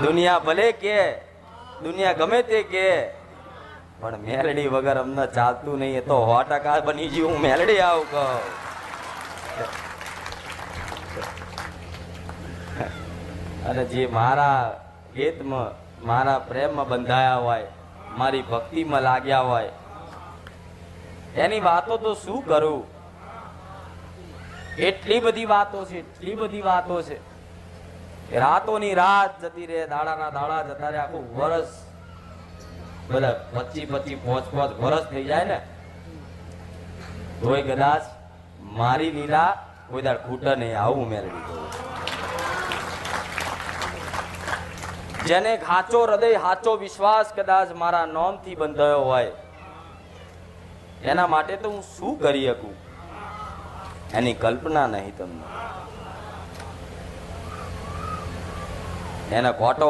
દુનિયા ભલે કે, દુનિયા ગમે તે કે, પણ મેલડી વગર અમને ચાલતું નહીં. એ તો 100% બની ગયું. હું મેલડી આવું કહું. અને જે મારા હિતમાં, મારા પ્રેમમાં બંધાયા હોય, મારી ભક્તિમાં લાગ્યા હોય, એની વાતો તો શું કરું. એટલી બધી વાતો છે, એટલી બધી વાતો છે. રાતોની રાત જતી રહે, દાડાના દાડા જતા રહે, આખું વર્ષ, બધા 25 5 વર્ષ થઈ જાય ને, તોય કદાચ મારી લીલા કોઈ દાડ ખૂટે નહીં. આવું મેળવી દઉં. જેને સાચો હૃદય, સાચો વિશ્વાસ કદાચ મારા નામથી બંધાયો હોય, એના માટે તો હું શું કરી શકું એની કલ્પના નહીં તમને. એને કોટો